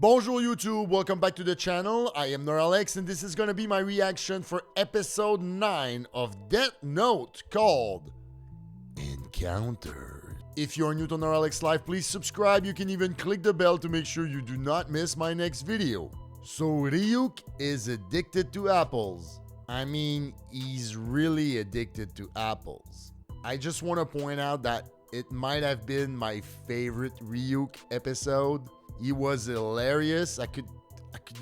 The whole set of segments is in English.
Bonjour YouTube, welcome back to the channel. I am Neuralex and this is gonna be my reaction for episode 9 of Death Note called Encounter. If you're new to Neuralex Life, please subscribe. You can even click the bell to make sure you do not miss my next video. So Ryuk is addicted to apples. I mean, he's really addicted to apples. I just want to point out that it might have been my favorite Ryuk episode. He was hilarious. I could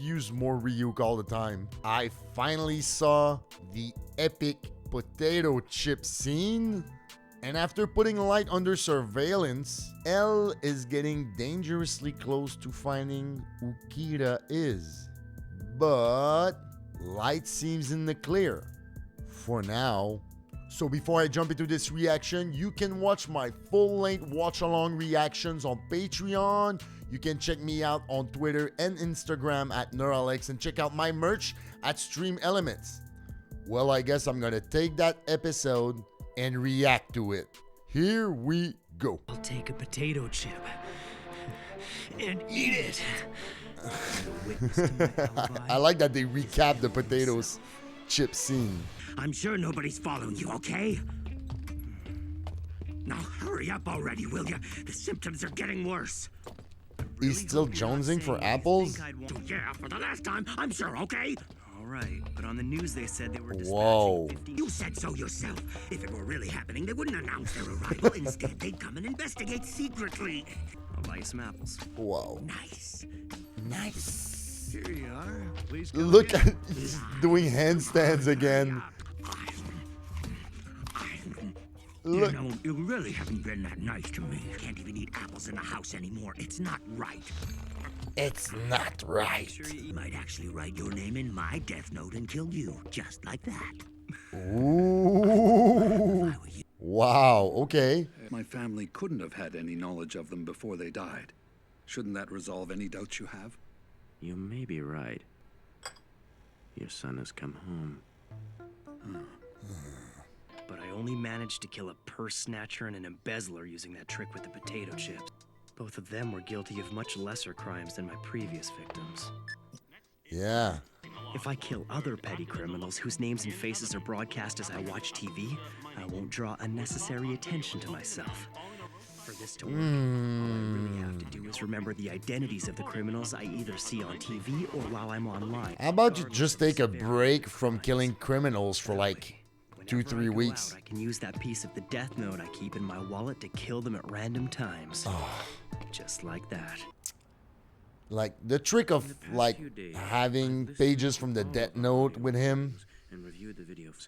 use more Ryuk all the time. I finally saw the epic potato chip scene. And after putting Light under surveillance, L is getting dangerously close to finding who Kira is. But Light seems in the clear for now. So before I jump into this reaction, you can watch my full-length watch-along reactions on Patreon. You can check me out on Twitter and Instagram at Neuralex and check out my merch at Stream Elements. Well, I guess I'm gonna take that episode and react to it. Here we go. I'll take a potato chip and eat it. I like that they recap the potatoes chip scene. I'm sure nobody's following you, okay? Now hurry up already, will you? The symptoms are getting worse. He's still jonesing for apples? Yeah, for the last time, I'm sure, okay? All right, but on the news they said they were Whoa. dispatching 50... You said so yourself. If it were really happening, they wouldn't announce their arrival. Instead, they'd come and investigate secretly. I'll buy you some apples. Whoa. Nice. Nice. Here you are. Please come Look in. at he's doing handstands again. Look. You know, you really haven't been that nice to me. Can't even eat apples in the house anymore. It's not right. It's not right. You might actually write your name in my death note and kill you, just like that. Ooh. Wow, okay. My family couldn't have had any knowledge of them before they died. Shouldn't that resolve any doubts you have? You may be right. Your son has come home. But I only managed to kill a purse snatcher and an embezzler using that trick with the potato chips. Both of them were guilty of much lesser crimes than my previous victims. Yeah. If I kill other petty criminals whose names and faces are broadcast as I watch TV, I won't draw unnecessary attention to myself. For this to work, all I really have to do is remember the identities of the criminals I either see on TV or while I'm online. How about you just take a break from killing criminals for like 2-3 weeks? I can use that piece of the death note I keep in my wallet to kill them at random times. Just like that. Like the trick of like having pages from the death note with him. And reviewed the videos,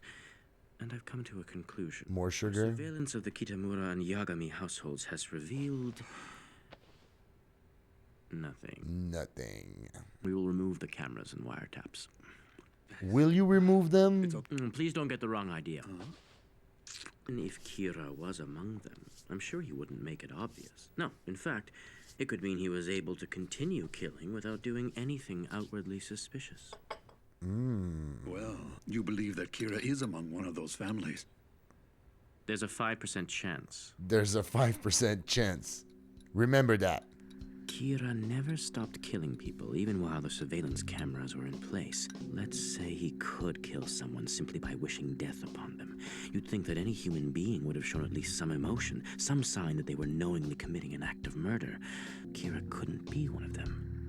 and I've come to a conclusion. More sugar. Surveillance of the Kitamura and Yagami households has revealed nothing. Nothing. We will remove the cameras and wiretaps. Will you remove them? Please don't get the wrong idea. And if Kira was among them, I'm sure he wouldn't make it obvious. No, in fact, it could mean he was able to continue killing without doing anything outwardly suspicious. Well, you believe that Kira is among one of those families. There's a 5% chance. There's a 5% chance. Remember that. Kira never stopped killing people, even while the surveillance cameras were in place. Let's say he could kill someone simply by wishing death upon them. You'd think that any human being would have shown at least some emotion, some sign that they were knowingly committing an act of murder. Kira couldn't be one of them.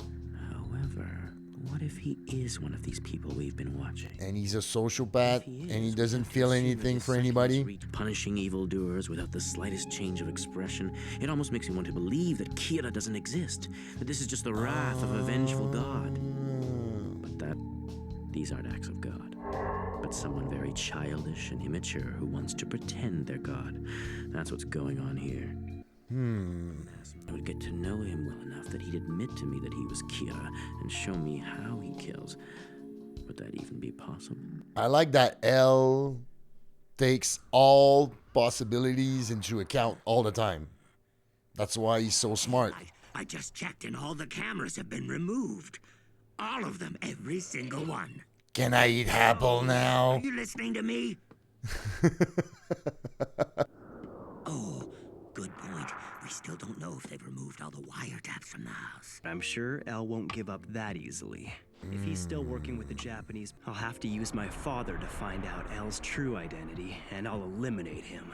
However, what if he is one of these people we've been watching? And he's a sociopath and he doesn't feel anything for anybody. Punishing evildoers without the slightest change of expression. It almost makes me want to believe that Kira doesn't exist, that this is just the wrath of a vengeful god. But these aren't acts of God, but someone very childish and immature who wants to pretend they're God. That's what's going on here. I would get to know him well enough that he'd admit to me that he was Kira and show me how he kills. Would that even be possible? I like that L takes all possibilities into account all the time. That's why he's so smart. I just checked and all the cameras have been removed. All of them, every single one. Can I eat apple now? Are you listening to me? Oh, good point. We still don't know if they've removed all the wiretaps from the house. I'm sure El won't give up that easily. If he's still working with the Japanese, I'll have to use my father to find out El's true identity, and I'll eliminate him.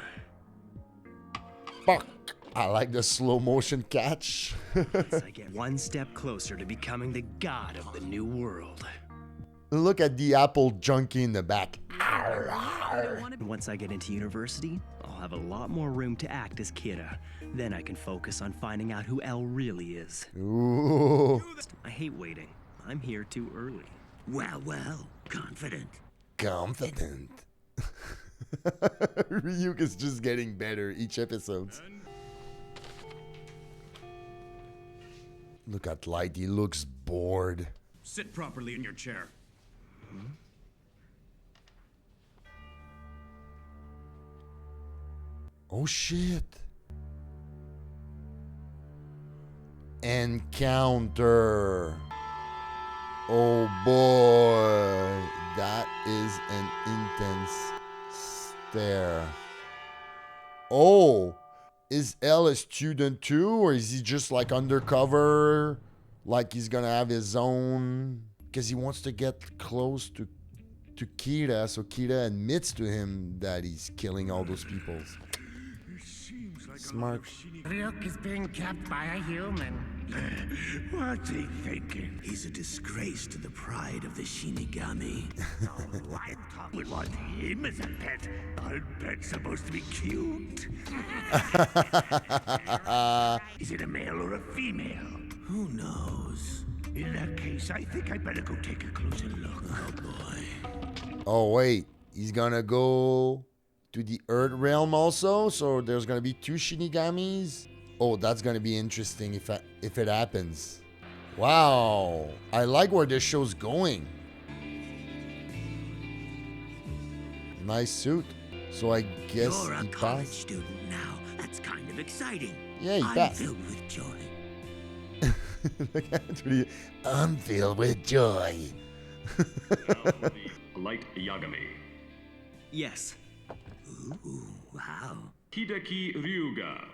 Fuck. I like the slow motion catch. As I get one step closer to becoming the god of the new world. Look at the apple junkie in the back. Once I get into university, I'll have a lot more room to act as Kira. Then I can focus on finding out who El really is. Ooh. I hate waiting. I'm here too early. Well, well, confident. Confident. Ryuk is just getting better each episode. Look at Light, he looks bored. Sit properly in your chair. Oh shit. Encounter. Oh boy. That is an intense stare. Oh. Is El a student too? Or is he just like undercover? Like he's gonna have his own... Because he wants to get close to Kira. So Kira admits to him that he's killing all those people. Smart. Ryuk is being kept by a human. What's he thinking? He's a disgrace to the pride of the Shinigami. I would want him as a pet. Our pet's supposed to be cute. Is it a male or a female? Who knows? In that case, I think I'd better go take a closer look. Oh boy. Oh wait, he's gonna go to the Earth realm also. So there's gonna be two Shinigamis. Oh, that's gonna be interesting if it happens. Wow, I like where this show's going. Nice suit. So I guess You're a he college passed. student now. That's kind of exciting. Yeah, he I'm passed. filled with joy. Look at me. I'm filled with joy. Light Yagami. Yes. Ooh, wow. Hideki Ryuga.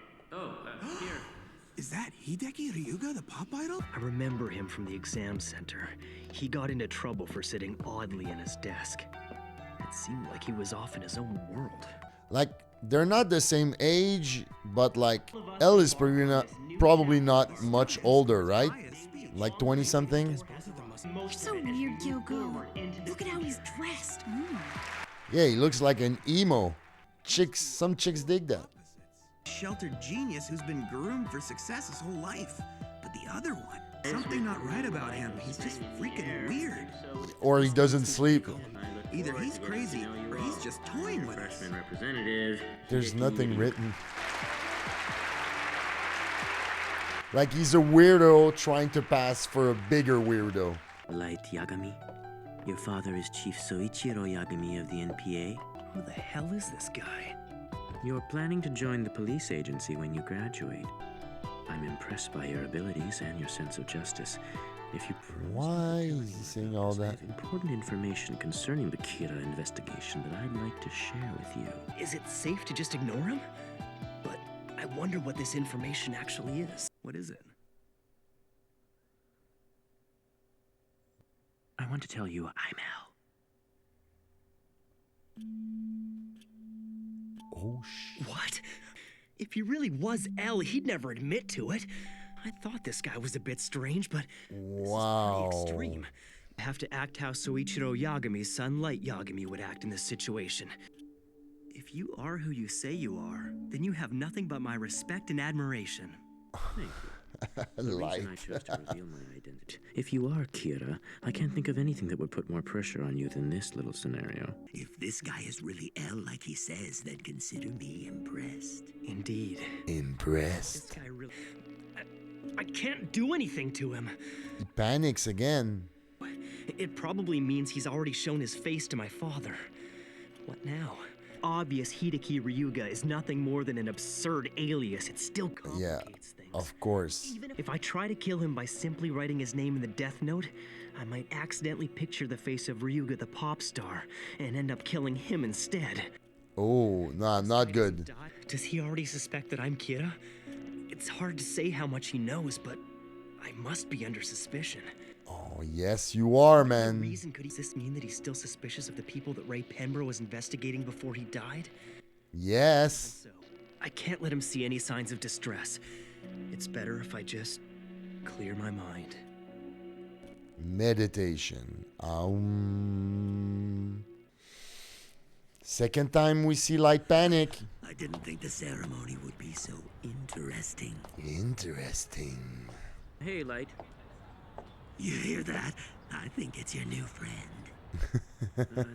Is that Hideki Ryuga, the pop idol? I remember him from the exam center. He got into trouble for sitting oddly in his desk. It seemed like he was off in his own world. Like, they're not the same age, but like, El is probably not much older, right? Like 20 something? You're so weird, Kyoko. Look at how he's dressed. Yeah, he looks like an emo. Some chicks dig that. Sheltered genius who's been groomed for success his whole life. But the other one, something not right about him. He's just freaking weird. Or he doesn't sleep. Either he's crazy or he's just toying with us. There's nothing written. Like he's a weirdo trying to pass for a bigger weirdo. Light Yagami, your father is Chief Soichiro Yagami of the NPA. Who the hell is this guy? You're planning to join the police agency when you graduate. I'm impressed by your abilities and your sense of justice. If you Why is he saying all I that? have important information concerning the Kira investigation that I'd like to share with you. Is it safe to just ignore him? But I wonder what this information actually is. What is it? I want to tell you I'm Al. Oh shit. What? If he really was El, he'd never admit to it. I thought this guy was a bit strange, but Wow. this is pretty extreme. I have to act how Soichiro Yagami's son, Light Yagami, would act in this situation. If you are who you say you are, then you have nothing but my respect and admiration. Thank you. The reason I Light. chose to reveal my identity. If you are Kira, I can't think of anything that would put more pressure on you than this little scenario. If this guy is really El like he says, then consider me impressed. Indeed. This Impressed. guy really... I can't do anything to him. He panics again. It probably means he's already shown his face to my father. What now? Obvious Hideki Ryuga is nothing more than an absurd alias. It still complicates things. Of course. Even if I try to kill him by simply writing his name in the death note, I might accidentally picture the face of Ryuga the pop star and end up killing him instead. Oh, nah, not good. Does he already suspect that I'm Kira? It's hard to say how much he knows, but I must be under suspicion. Oh, yes, you are, What man. reason does this mean that he's still suspicious of the people that Ray Penborough was investigating before he died? Yes. So, I can't let him see any signs of distress. It's better if I just clear my mind. Meditation. Second time we see Light panic. I didn't think the ceremony would be so interesting. Interesting. Hey, Light. You hear that? I think it's your new friend.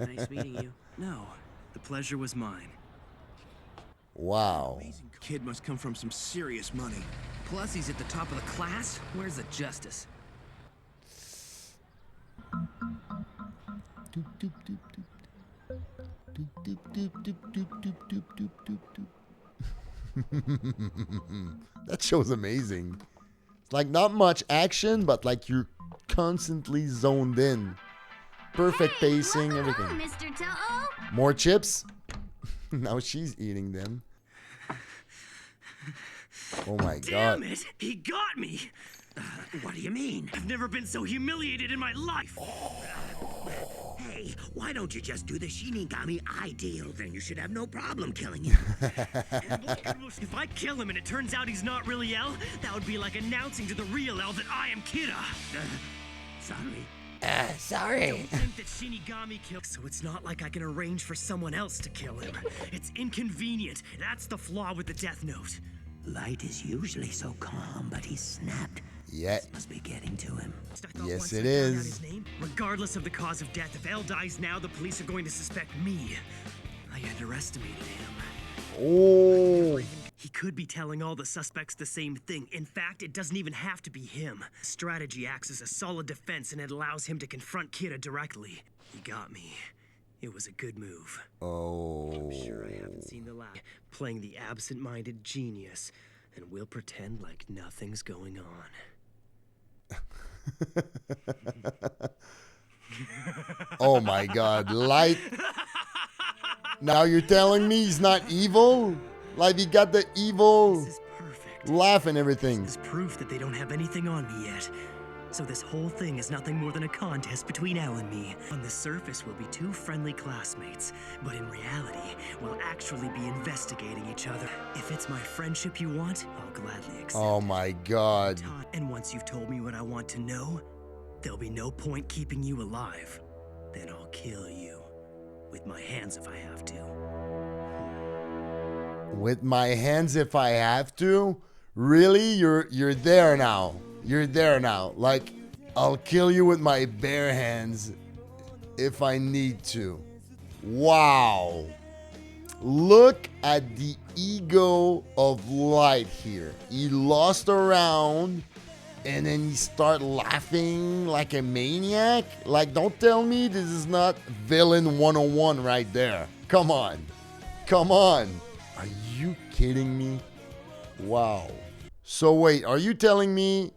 Nice meeting you. No, the pleasure was mine. Wow. Kid must come from some serious money. Plus, he's at the top of the class. Where's the justice? That show's amazing. It's like not much action, but like you're constantly zoned in. Perfect pacing, everything. Mr. Toe. More chips? Now she's eating them. Oh my Damn god. it! He got me! What do you mean? I've never been so humiliated in my life! Hey, why don't you just do the Shinigami ideal? Then you should have no problem killing him. If I kill him and it turns out he's not really L, that would be like announcing to the real L that I am Kira. Sorry. Sorry. Don't think that Shinigami killed, so it's not like I can arrange for someone else to kill him. It's inconvenient. That's the flaw with the Death Note. Light is usually so calm, but he snapped. Yeah. This must be getting to him. Yes, Once it I found out is. his name, regardless of the cause of death, if L dies now, the police are going to suspect me. I underestimated him. Oh. He could be telling all the suspects the same thing. In fact, it doesn't even have to be him. Strategy acts as a solid defense, and it allows him to confront Kira directly. He got me. It was a good move. Oh. Sure, I haven't seen the last. Playing the absent-minded genius, and we'll pretend like nothing's going on. Oh my god. Light. Now you're telling me he's not evil? Like he got the evil This is perfect. laugh and everything. This is proof that they don't have anything on me yet. So this whole thing is nothing more than a contest between Al and me. On the surface, we'll be two friendly classmates, but in reality, we'll actually be investigating each other. If it's my friendship you want, I'll gladly accept. Oh my god. And once you've told me what I want to know, there'll be no point keeping you alive. Then I'll kill you. With my hands if I have to. With my hands if I have to? Really? You're there now. You're there now. Like, I'll kill you with my bare hands if I need to. Wow. Look at the ego of Light here. He lost a round and then he start laughing like a maniac. Like, don't tell me this is not villain 101 right there. Come on. Come on. Are you kidding me? Wow. So wait, are you telling me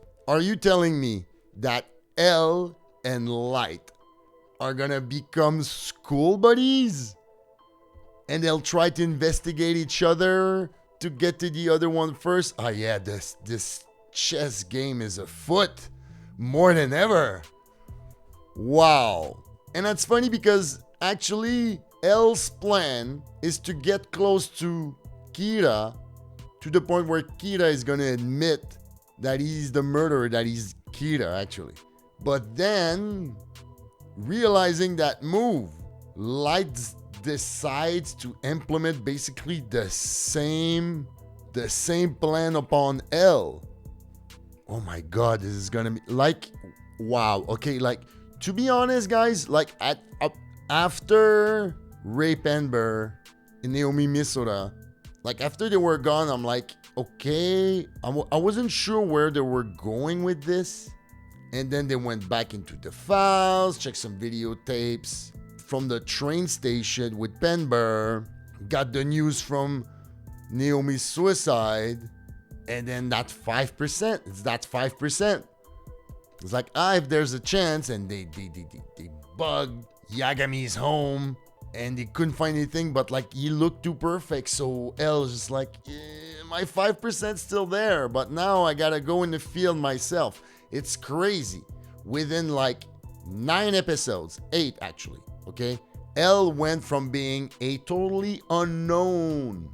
that L and Light are gonna become school buddies? And they'll try to investigate each other to get to the other one first? Oh yeah, this chess game is afoot more than ever. Wow. And that's funny because actually L's plan is to get close to Kira to the point where Kira is gonna admit that he's the murderer, that he's Kira actually. But then, realizing that move, Light decides to implement basically the same plan upon L. Oh my god, this is gonna be like, wow. Okay, like, to be honest, guys, like after Ray Penborough and Naomi Misora, like after they were gone, I'm like, okay, I wasn't sure where they were going with this. And then they went back into the files, checked some videotapes from the train station with Penborough, got the news from Naomi's suicide, and then that 5%, it's that 5%. It's like, if there's a chance, and they bugged Yagami's home, and they couldn't find anything, but like he looked too perfect, so L is just like, my 5% still there, but now I gotta go in the field myself. It's crazy. Within like 9 episodes, 8 actually, okay? L went from being a totally unknown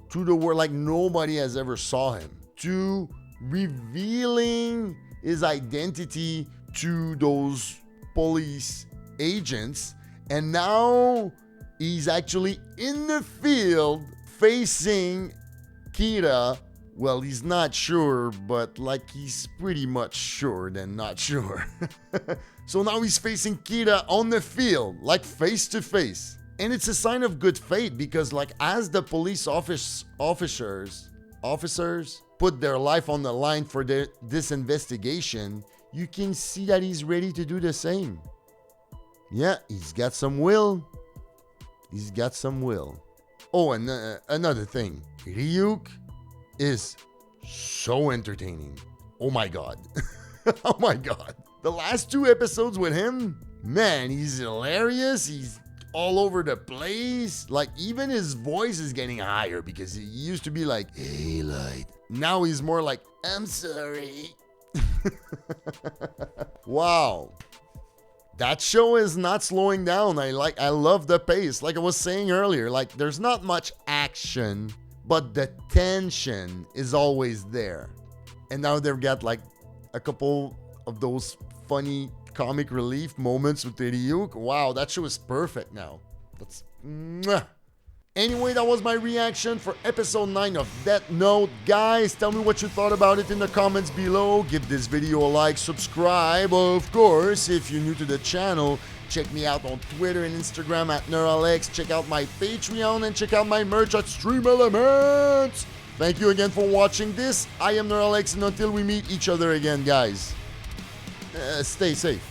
to the world, like nobody has ever saw him, to revealing his identity to those police agents. And now he's actually in the field facing Kira. Well, he's not sure, but like he's pretty much sure than not sure. So now he's facing Kira on the field, like face to face. And it's a sign of good faith because like as the police officers put their life on the line for this investigation, you can see that he's ready to do the same. Yeah, he's got some will. He's got some will. Oh, and another thing. Ryuk is so entertaining. Oh my god. Oh my god. The last 2 episodes with him, man, he's hilarious. He's all over the place. Like even his voice is getting higher because he used to be like, "Hey, light." Now he's more like, "I'm sorry." Wow. That show is not slowing down. I love the pace. Like I was saying earlier, like there's not much action, but the tension is always there. And now they've got like a couple of those funny comic relief moments with Ryuk. Wow, that show is perfect now. That's mwah. Anyway, that was my reaction for episode 9 of Death Note. Guys, tell me what you thought about it in the comments below. Give this video a like, subscribe. Of course, if you're new to the channel, check me out on Twitter and Instagram at Neuralex. Check out my Patreon and check out my merch at Stream Elements. Thank you again for watching this. I am Neuralex, and until we meet each other again, guys, stay safe.